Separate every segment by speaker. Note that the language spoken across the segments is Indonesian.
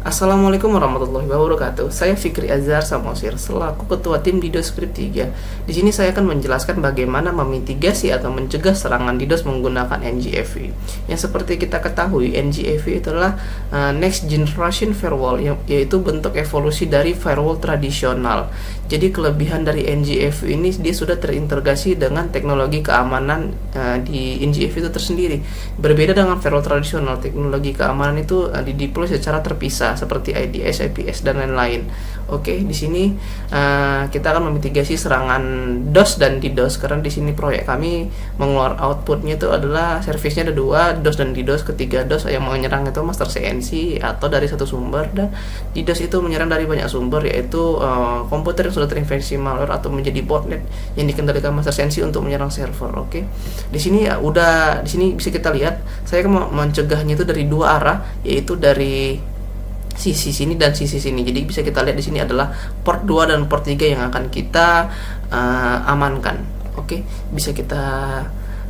Speaker 1: Assalamualaikum warahmatullahi wabarakatuh. Saya Fikri Azhar Samosir selaku Ketua Tim DDoS Script 3. Di sini saya akan menjelaskan bagaimana memitigasi atau mencegah serangan DDoS menggunakan NGFW. Yang seperti kita ketahui, NGFW itulah Next Generation Firewall, yaitu bentuk evolusi dari firewall tradisional. Jadi kelebihan dari NGFW ini, dia sudah terintegrasi dengan teknologi keamanan di NGFW itu tersendiri. Berbeda dengan firewall tradisional, teknologi keamanan itu dideploy secara terpisah seperti IDS, IPS dan lain-lain. Oke, di sini kita akan memitigasi serangan DOS dan DDoS, karena di sini proyek kami mengeluarkan outputnya itu adalah servisnya ada dua, DOS dan DDoS. Ketiga DOS yang menyerang itu master CNC atau dari satu sumber, dan DDoS itu menyerang dari banyak sumber, yaitu komputer yang sudah terinfeksi malware atau menjadi botnet yang dikendalikan master CNC untuk menyerang server. Oke, di sini di sini bisa kita lihat saya akan mencegahnya itu dari dua arah, yaitu dari sisi sini dan sisi sini. Jadi bisa kita lihat di sini adalah port 2 dan port 3 yang akan kita amankan. Oke, bisa kita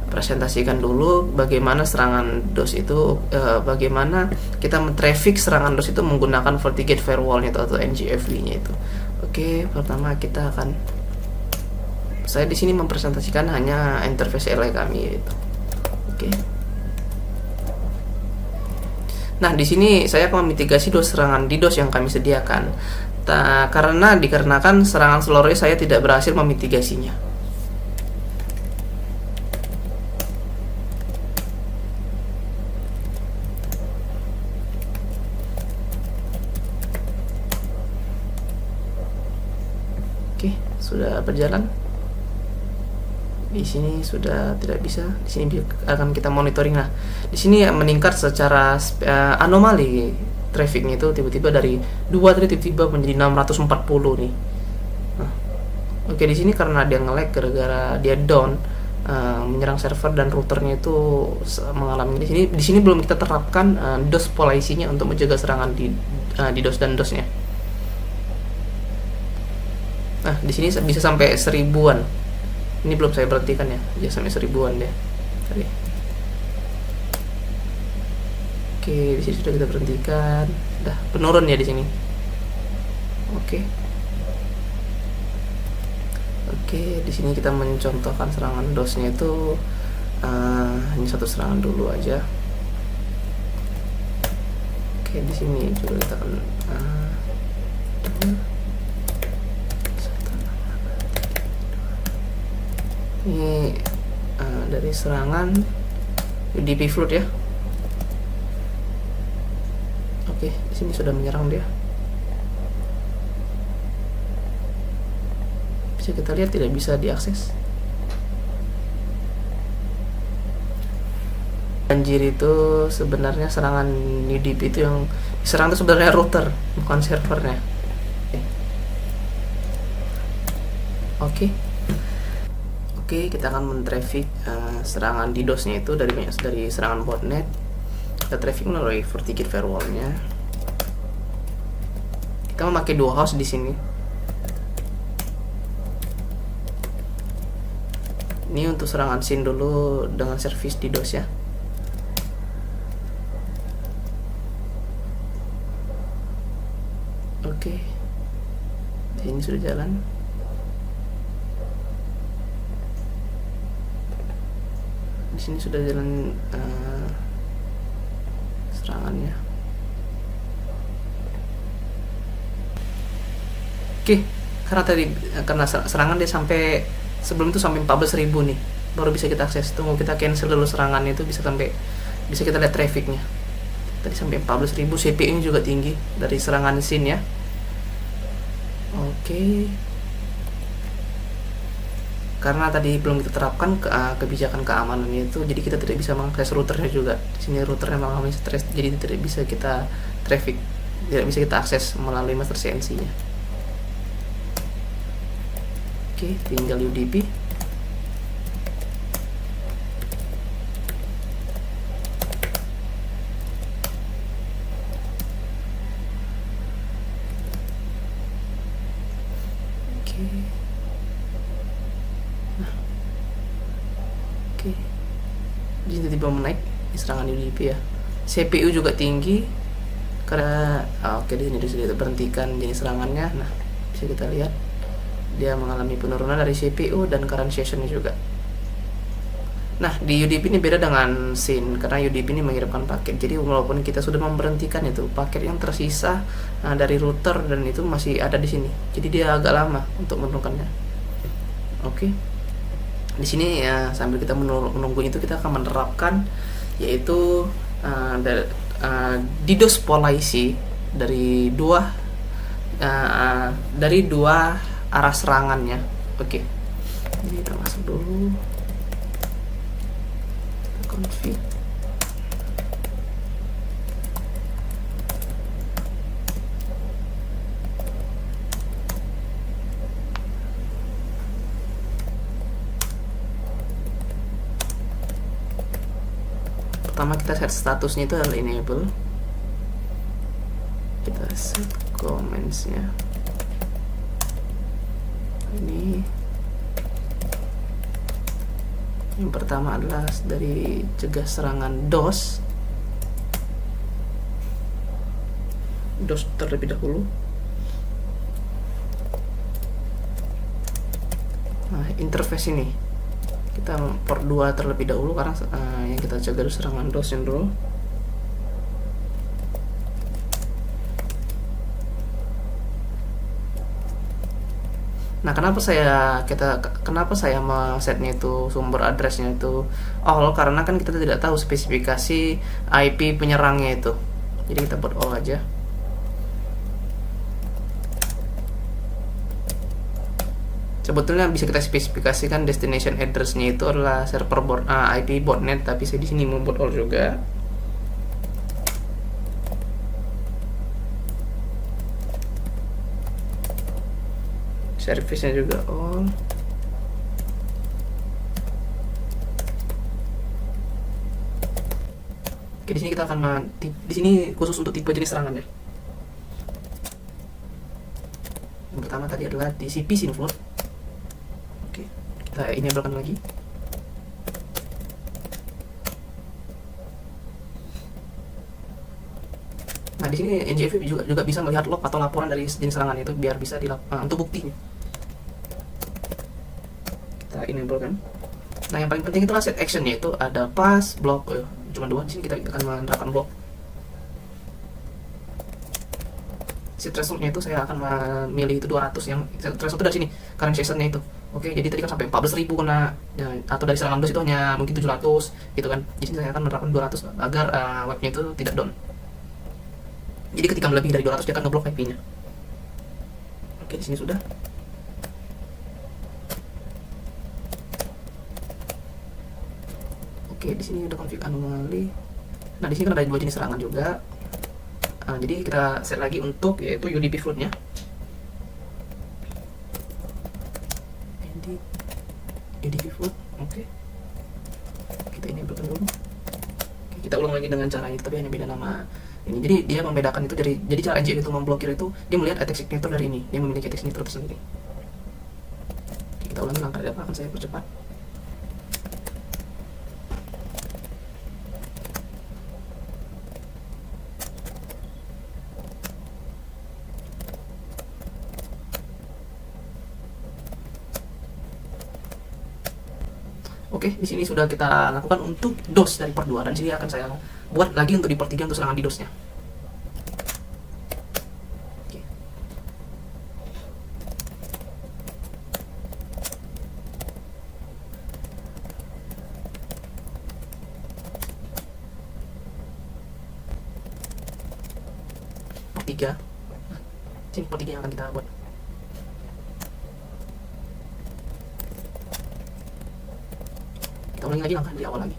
Speaker 1: presentasikan dulu bagaimana serangan DOS itu, bagaimana kita men-traffic serangan DOS itu menggunakan FortiGate Firewall-nya atau NGFW-nya itu. Oke, pertama saya di sini mempresentasikan hanya interface LA kami yaitu. Oke. Nah, di sini saya akan memitigasi serangan DDoS yang kami sediakan. Dikarenakan serangan seluruhnya saya tidak berhasil memitigasinya. Oke, sudah berjalan. Di sini sudah tidak bisa. Di sini akan kita monitoring. Nah, di sini meningkat secara anomali trafficnya itu tiba-tiba dari 2 tadi tiba-tiba menjadi 640 nih. Nah, oke, di sini karena dia nge-lag gara-gara dia down, menyerang server dan routernya itu mengalami di sini belum kita terapkan DOS policy-nya untuk mencegah serangan di DOS dan DOS-nya. Nah, di sini bisa sampai 1000-an. Ini belum saya berhentikan ya, sampai 1000-an deh. Oke, di sini sudah kita berhentikan. Udah penurun ya di sini. Oke, di sini kita mencontohkan serangan DOS-nya itu hanya satu serangan dulu aja. Oke, di sini juga kita akan ini dari serangan UDP flood ya. Oke, di sini sudah menyerang dia. Bisa kita lihat tidak bisa diakses. Banjir itu sebenarnya serangan UDP itu yang diserang itu sebenarnya router, bukan servernya. Oke, kita akan men-traffic serangan DDoS-nya itu dari serangan botnet. Kita traffic melalui FortiGate Firewall-nya. Kita memakai 2 host di sini. Ini untuk serangan SYN dulu dengan service DDoS ya. Oke, ini sudah jalan. Di sini sudah jalan serangannya. Oke, karena serangan dia sampai sebelum itu sampai 14.000 nih, baru bisa kita akses. Tunggu kita cancel dulu serangannya itu, bisa kita lihat trafficnya. Tadi sampai 14.000. CPU-nya juga tinggi dari serangan SYN ya. Oke. Karena tadi belum kita terapkan kebijakan keamanan itu, jadi kita tidak bisa mengakses routernya juga. Di sini routernya mengalami stres, jadi tidak bisa kita traffic, tidak bisa kita akses melalui master CNC-nya. Oke, tinggal UDP. Oke. Oke, jadi tiba-tiba menaik di serangan UDP ya. CPU juga tinggi Karena oke, di sini sudah berhentikan jenis serangannya. Nah, bisa kita lihat dia mengalami penurunan dari CPU dan current sessionnya juga. Nah, di UDP ini beda dengan SYN karena UDP ini mengirimkan paket. Jadi walaupun kita sudah memberhentikan itu, paket yang tersisa dari router dan itu masih ada di sini. Jadi dia agak lama untuk menurunkannya. Oke. Di sini ya sambil kita menunggu itu, kita akan menerapkan yaitu DDoS policy dari dua arah serangannya. Oke. Jadi kita masuk dulu. Config. Pertama kita set statusnya itu adalah enable. Kita set comments-nya. Ini yang pertama adalah dari cegah serangan DOS terlebih dahulu. Nah, interface ini kita port 2 terlebih dahulu karena yang kita cegah itu serangan DOS yang dulu. Nah, kenapa saya setnya itu sumber addressnya itu all, karena kan kita tidak tahu spesifikasi IP penyerangnya itu. Jadi kita buat all aja. Sebetulnya bisa kita spesifikasikan destination addressnya itu adalah server IP botnet, tapi saya di sini membuat all juga. Service-nya juga all. Oke, di sini kita akan di sini khusus untuk tipe jenis serangan ya. Yang pertama tadi adalah TCP SYN-FLOAT. Oke, kita enablekan lagi. Nah, di sini NGFW juga bisa melihat log atau laporan dari jenis serangan itu biar bisa untuk buktinya. Kita enable kan. Nah, yang paling penting itulah set action-nya, itu ada pass, block. Cuma dua. Di sini kita akan menerapkan block. Set threshold-nya itu saya akan memilih itu 200, yang threshold itu dari sini, current session-nya itu. Oke, jadi tadi kan sampai 14.000 kena ya, atau dari serangan DOS itu hanya mungkin 700 gitu kan. Di sini saya akan menerapkan 200 agar webnya itu tidak down. Jadi ketika melebihi dari 200 dia akan ngeblok IP-nya. Oke, di sini sudah. Oke, di sini udah config anomali. Nah, di sini kan ada dua jenis serangan juga. Jadi kita set lagi untuk yaitu UDP float-nya. UDP float, oke. Kita enablekan dulu. Oke, kita ulang lagi dengan cara itu, tapi hanya beda nama ini. Jadi dia membedakan itu jadi cara NGFW itu memblokir itu, dia melihat attack signature dari ini. Dia memiliki attack signature tersendiri. Oke, kita ulangi langkah apa, akan saya percepat. Oke, di sini sudah kita lakukan untuk DOS dari port 2, dan sini akan saya buat lagi untuk di port 3 untuk serangan DDoS-nya. Oke. Port 3. Sini port 3 yang akan kita buat. Kita ulangi lagi langkah dari awal lagi.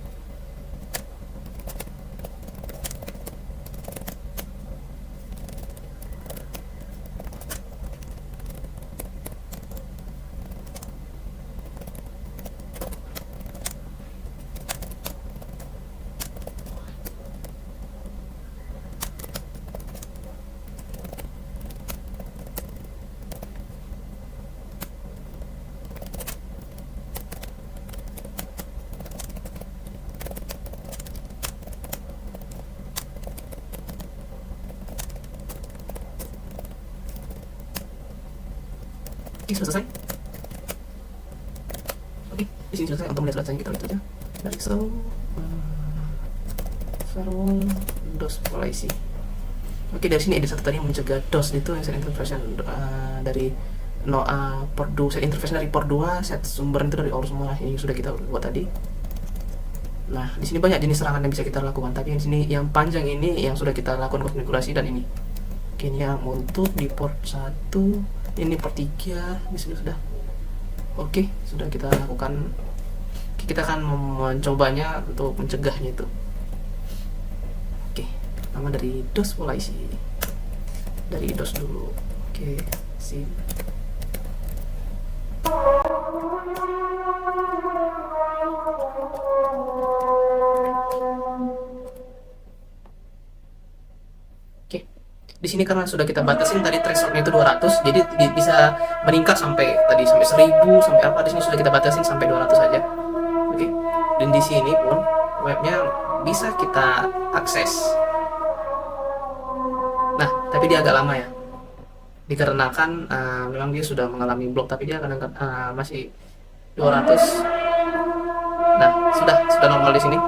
Speaker 1: Oke, sudah selesai. Oke, di sini selesai. Untuk melihat selesai kita lihat aja dari firewall DOS policy. Oke, dari sini ada satu tadi yang mencegah DOS itu yang set interface dari port 2, set interface dari port 2, set sumber itu dari all semua. Ini sudah kita buat tadi. Nah, di sini banyak jenis serangan yang bisa kita lakukan, tapi di sini yang panjang ini yang sudah kita lakukan konfigurasi dan ini. Oke, ini yang untuk di port 1, ini port 3, di sini sudah. Oke, sudah kita lakukan. Kita akan mencobanya untuk mencegahnya itu. Oke, nama dari DOS policy. Dari DOS dulu. Oke, sip. Oke, di sini karena sudah kita batasin tadi thresholdnya itu 200, jadi bisa meningkat sampai tadi sampai 1000 sampai apa. Di sini sudah kita batasin sampai 200 saja. Oke, dan di sini pun webnya bisa kita akses. Nah, tapi dia agak lama ya, dikarenakan memang dia sudah mengalami blok, tapi dia kadang-kadang masih 200. Nah, sudah normal di sini.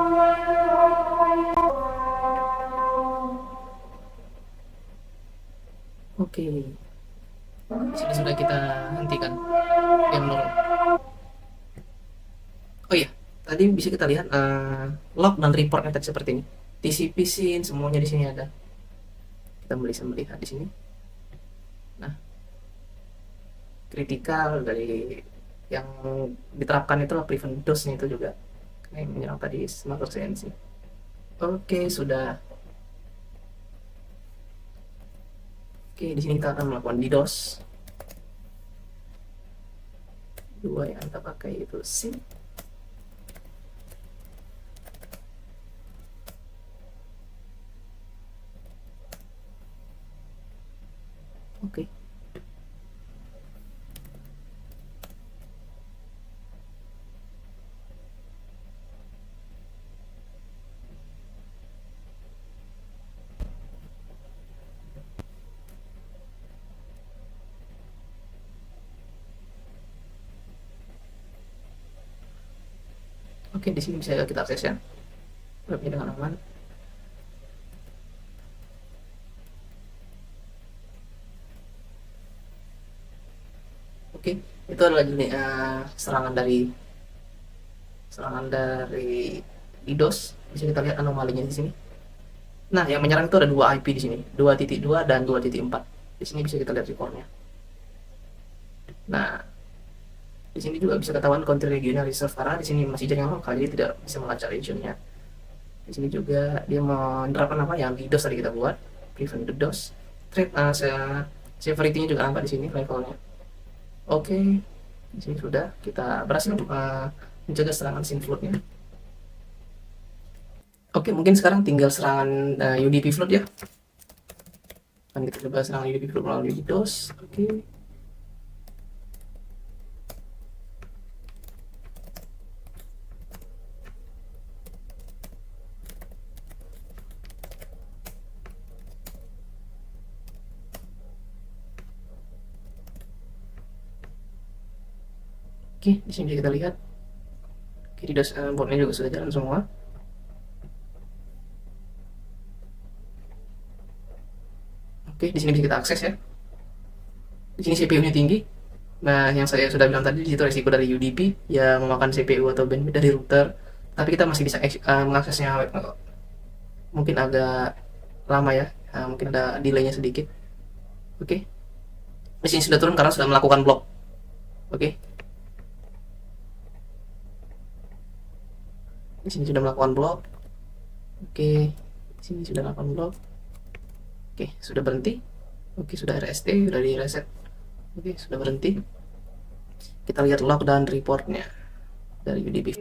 Speaker 1: Oke, di sini sudah kita hentikan dia menurun. Oh iya, tadi bisa kita lihat log dan reportnya tadi seperti ini. TCP SYN semuanya di sini ada. Kita bisa melihat di sini. Nah, kritikal dari yang diterapkan itulah prevent DOS-nya itu juga. Karena yang menyerang tadi smarter CNC. Oke, sudah. Oke, di sini kita akan melakukan DDoS. Dua yang kita pakai itu SYN. Oke. Oke, di sini bisa kita akses ya webnya dengan aman. Oke, itu adalah jenis serangan dari DDoS. Bisa kita lihat anomalinya di sini. Nah, yang menyerang itu ada dua IP di sini, 2.2 dan 2.4. Di sini bisa kita lihat rekornya. Nah, di sini juga bisa ketahuan country regional reserve karena di sini masih jaringan lokal, jadi tidak bisa melacak regionnya. Di sini juga dia menerapkan apa yang DDoS tadi kita buat, prevent DDoS. Threat severity-nya juga nampak di sini levelnya. Oke, di sini sudah kita berhasil mencegah serangan SYN flood-nya. Oke, mungkin sekarang tinggal serangan UDP flood ya. Akan kita coba serangan UDP flood melalui DDoS. Oke. Oke, di sini bisa kita lihat. Oke, DDoS botnya juga sudah jalan semua. Oke, di sini bisa kita akses ya. Di sini CPU-nya tinggi. Nah, yang saya sudah bilang tadi, di situ resiko dari UDP yang memakan CPU atau bandwidth dari router. Tapi kita masih bisa mengaksesnya mungkin agak lama ya. Mungkin ada delay-nya sedikit. Oke. Di sini sudah turun karena sudah melakukan blok. Oke. Di sini sudah melakukan blok. Oke. Di sini sudah melakukan blok. Oke, sudah berhenti. Oke, sudah RST, sudah di reset. Oke, sudah berhenti. Kita lihat log dan reportnya dari UDP.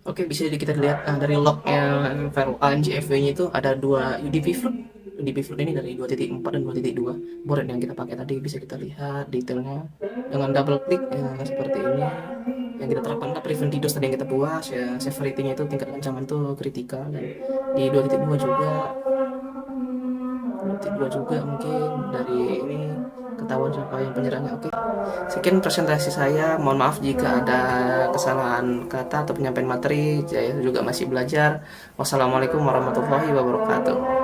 Speaker 1: Oke, bisa kita lihat dari lognya NGFW-nya itu ada dua UDP flood. UDP flood ini dari 2.4 dan 2.2. Board yang kita pakai tadi bisa kita lihat detailnya dengan double klik seperti ini. Yang kita terapkan adalah prevent DDoS tadi yang kita buat, ya, severity-nya itu tingkat ancaman tuh kritikal, dan di 2.2 juga mungkin dari ini ketahuan siapa yang penyerangnya. Oke, sekian presentasi saya. Mohon maaf jika ada kesalahan kata atau penyampaian materi. Saya juga masih belajar. Wassalamualaikum warahmatullahi wabarakatuh.